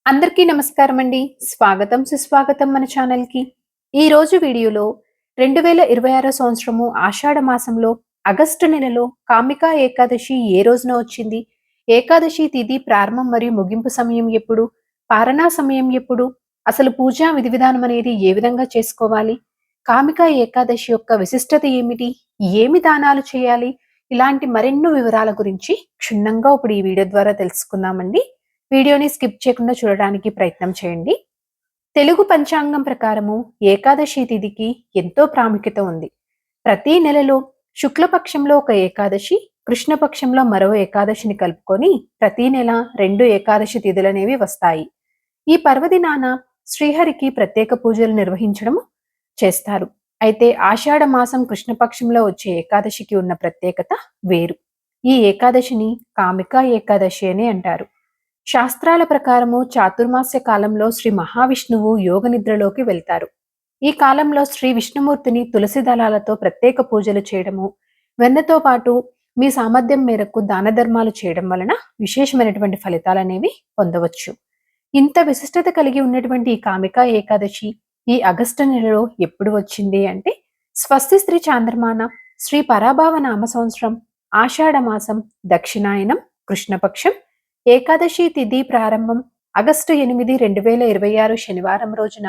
అందరికీ నమస్కారం అండి. స్వాగతం సుస్వాగతం మన ఛానల్‌కి. ఈరోజు వీడియోలో 2026 సంవత్సరము ఆషాఢ మాసంలో ఆగస్టు నెలలో కామికా ఏకాదశి ఏ రోజున వచ్చింది? ఏకాదశి తిథి ప్రారంభం మరియు ముగింపు సమయం ఎప్పుడు? పారణా సమయం ఎప్పుడు? అసలు పూజా విధి విధానం అనేది ఏ విధంగా చేసుకోవాలి? కామికా ఏకాదశి యొక్క విశిష్టత ఏమిటి? ఏమి దానాలు చేయాలి? ఇలాంటి మరెన్నో వివరాల గురించి క్షుణ్ణంగా ఇప్పుడు ఈ వీడియో ద్వారా తెలుసుకుందామండి. వీడియోని స్కిప్ చేయకుండా చూడడానికి ప్రయత్నం చేయండి. తెలుగు పంచాంగం ప్రకారము ఏకాదశి తిథికి ఎంతో ప్రాముఖ్యత ఉంది. ప్రతి నెలలో శుక్లపక్షంలో ఒక ఏకాదశి, కృష్ణపక్షంలో మరో ఏకాదశిని కలుపుకొని ప్రతి నెల 2 ఏకాదశి తిథులనేవి వస్తాయి. ఈ పర్వదినాన శ్రీహరికి ప్రత్యేక పూజలు నిర్వహించడం చేస్తారు. అయితే ఆషాఢ మాసం కృష్ణపక్షంలో వచ్చే ఏకాదశికి ఉన్న ప్రత్యేకత వేరు. ఈ ఏకాదశిని కామికా ఏకాదశి అని అంటారు. శాస్త్రాల ప్రకారము చాతుర్మాస్య కాలంలో శ్రీ మహావిష్ణువు యోగ నిద్రలోకి వెళ్తారు. ఈ కాలంలో శ్రీ విష్ణుమూర్తిని తులసి దళాలతో ప్రత్యేక పూజలు చేయడము, వెన్నతో పాటు మీ సామర్థ్యం మేరకు దాన ధర్మాలు చేయడం వలన విశేషమైనటువంటి ఫలితాలనేవి పొందవచ్చు. ఇంత విశిష్టత కలిగి ఉన్నటువంటి ఈ కామికా ఏకాదశి ఈ ఆగస్టు నెలలో ఎప్పుడు వచ్చింది అంటే, స్వస్తి శ్రీ చాంద్రమాన శ్రీ పరాభావ నామ సంవత్సరం ఆషాఢ మాసం దక్షిణాయనం కృష్ణపక్షం ఏకాదశి తిథి ప్రారంభం ఆగస్టు 8, 2026 శనివారం రోజున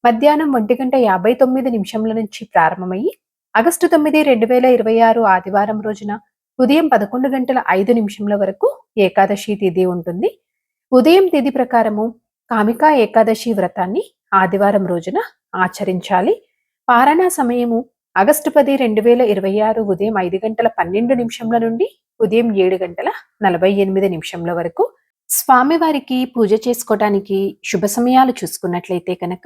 మధ్యాహ్నం 1:59 నుంచి ప్రారంభమయ్యి ఆగస్టు 9, 2026 ఆదివారం రోజున ఉదయం 11:05 వరకు ఏకాదశి తిథి ఉంటుంది. ఉదయం తిథి ప్రకారము కామికా ఏకాదశి వ్రతాన్ని ఆదివారం రోజున ఆచరించాలి. పారణా సమయము ఆగస్టు 10, 2026 ఉదయం 5:12 నుండి ఉదయం 7:48 వరకు. స్వామివారికి పూజ చేసుకోవడానికి శుభ సమయాలు చూసుకున్నట్లయితే కనుక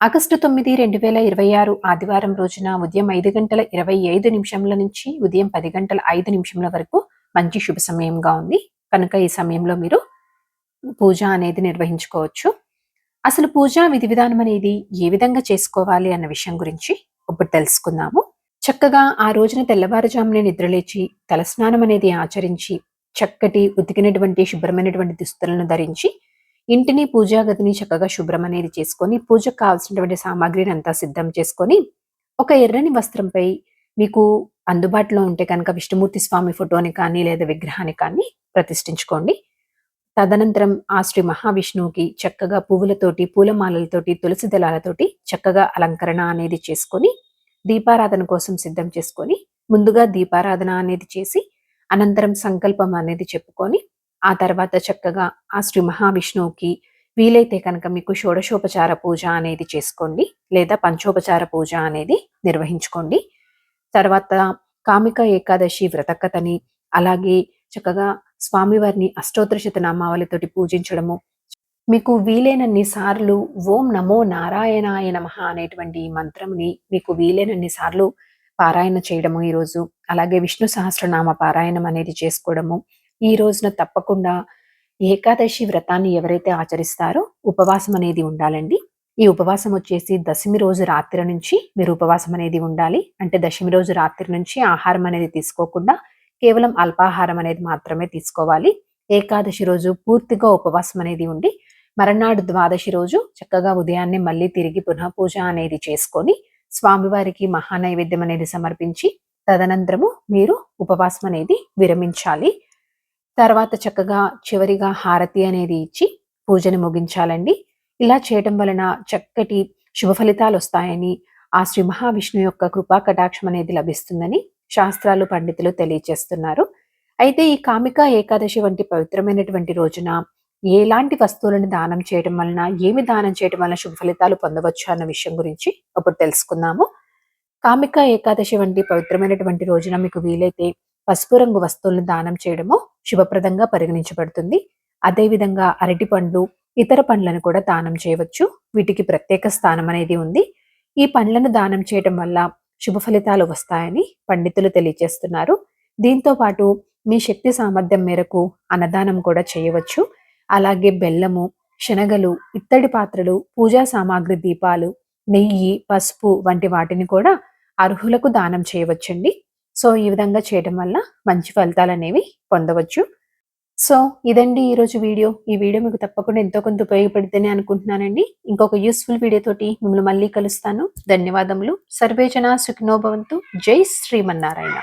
ఆగస్టు 9, 2026 ఆదివారం రోజున ఉదయం 5:25 నుంచి ఉదయం 10:05 వరకు మంచి శుభ సమయంగా ఉంది. కనుక ఈ సమయంలో మీరు పూజ అనేది నిర్వహించుకోవచ్చు. అసలు పూజా విధి విధానం అనేది ఏ విధంగా చేసుకోవాలి అన్న విషయం గురించి ఇప్పుడు తెలుసుకుందాము. చక్కగా ఆ రోజున తెల్లవారుజామునే నిద్రలేచి తలస్నానం అనేది ఆచరించి చక్కటి ఉతికినటువంటి శుభ్రమైనటువంటి దుస్తులను ధరించి ఇంటిని పూజా గదిని చక్కగా శుభ్రం అనేది చేసుకొని పూజకు కావాల్సినటువంటి సామాగ్రిని అంతా సిద్ధం చేసుకొని ఒక ఎర్రని వస్త్రంపై మీకు అందుబాటులో ఉంటే కనుక విష్ణుమూర్తి స్వామి ఫోటోని కానీ లేదా విగ్రహాన్ని కానీ ప్రతిష్ఠించుకోండి. తదనంతరం ఆ శ్రీ మహావిష్ణువుకి చక్కగా పువ్వులతోటి పూలమాలలతోటి తులసి దళాలతోటి చక్కగా అలంకరణ అనేది చేసుకొని దీపారాధన కోసం సిద్ధం చేసుకొని ముందుగా దీపారాధన అనేది చేసి అనంతరం సంకల్పం అనేది చెప్పుకొని ఆ తర్వాత చక్కగా ఆ శ్రీ మహావిష్ణువుకి వీలైతే కనుక మీకు షోడశోపచార పూజ అనేది చేసుకోండి లేదా పంచోపచార పూజ అనేది నిర్వహించుకోండి. తర్వాత కామిక ఏకాదశి వ్రతకథని అలాగే చక్కగా స్వామివారిని అష్టోత్తర శతనామావళితోటి పూజించడము, మీకు వీలైనన్ని సార్లు ఓం నమో నారాయణాయ నమః అనేటువంటి ఈ మంత్రంని మీకు వీలైనన్ని సార్లు పారాయణ చేయడము ఈరోజు. అలాగే విష్ణు సహస్రనామ పారాయణం అనేది చేసుకోవడము. ఈ రోజున తప్పకుండా ఏకాదశి వ్రతాన్ని ఎవరైతే ఆచరిస్తారో ఉపవాసం అనేది ఉండాలండి. ఈ ఉపవాసం వచ్చేసి దశమి రోజు రాత్రి నుంచి మీరు ఉపవాసం అనేది ఉండాలి. అంటే దశమి రోజు రాత్రి నుంచి ఆహారం అనేది తీసుకోకుండా కేవలం అల్పాహారం అనేది మాత్రమే తీసుకోవాలి. ఏకాదశి రోజు పూర్తిగా ఉపవాసం అనేది ఉండి మరనాడు ద్వాదశి రోజు చక్కగా ఉదయాన్నే మళ్ళీ తిరిగి పునః పూజ అనేది చేసుకొని స్వామివారికి మహానైవేద్యం అనేది సమర్పించి తదనంతరము మీరు ఉపవాసం అనేది విరమించాలి. తర్వాత చక్కగా చివరిగా హారతి అనేది ఇచ్చి పూజను ముగించాలండి. ఇలా చేయటం వలన చక్కటి శుభ ఫలితాలు వస్తాయని ఆ శ్రీ మహావిష్ణు యొక్క కృపా కటాక్షం అనేది లభిస్తుందని శాస్త్రాలు పండితులు తెలియచేస్తున్నారు. అయితే ఈ కామికా ఏకాదశి వంటి పవిత్రమైనటువంటి రోజున ఎలాంటి వస్తువులను దానం చేయడం వలన ఏమి దానం చేయడం వలన శుభ ఫలితాలు పొందవచ్చు అన్న విషయం గురించి ఇప్పుడు తెలుసుకుందాము. కామికా ఏకాదశి వంటి పవిత్రమైనటువంటి రోజున మీకు వీలైతే పసుపు రంగు వస్తువులను దానం చేయడము శుభప్రదంగా పరిగణించబడుతుంది. అదేవిధంగా అరటి పండ్లు ఇతర పండ్లను కూడా దానం చేయవచ్చు. వీటికి ప్రత్యేక స్థానం అనేది ఉంది. ఈ పండ్లను దానం చేయడం వల్ల శుభ ఫలితాలు వస్తాయని పండితులు తెలియజేస్తున్నారు. దీంతో పాటు మీ శక్తి సామర్థ్యం మేరకు అన్నదానం కూడా చేయవచ్చు. అలాగే బెల్లము, శనగలు, ఇత్తడి పాత్రలు, పూజా సామాగ్రి, దీపాలు, నెయ్యి, పసుపు వంటి వాటిని కూడా అర్హులకు దానం చేయవచ్చండి. సో ఈ విధంగా చేయడం వల్ల మంచి ఫలితాలు అనేవి పొందవచ్చు. సో ఇదండి ఈరోజు వీడియో. ఈ వీడియో మీకు తప్పకుండా ఎంతో కొంత ఉపయోగపడిద్దని అనుకుంటున్నానండి. ఇంకొక యూస్‌ఫుల్ వీడియో తోటి మిమ్మల్ని మళ్ళీ కలుస్తాను. ధన్యవాదములు. సర్వే జన సుఖినో భవంతు. జై శ్రీమన్నారాయణ.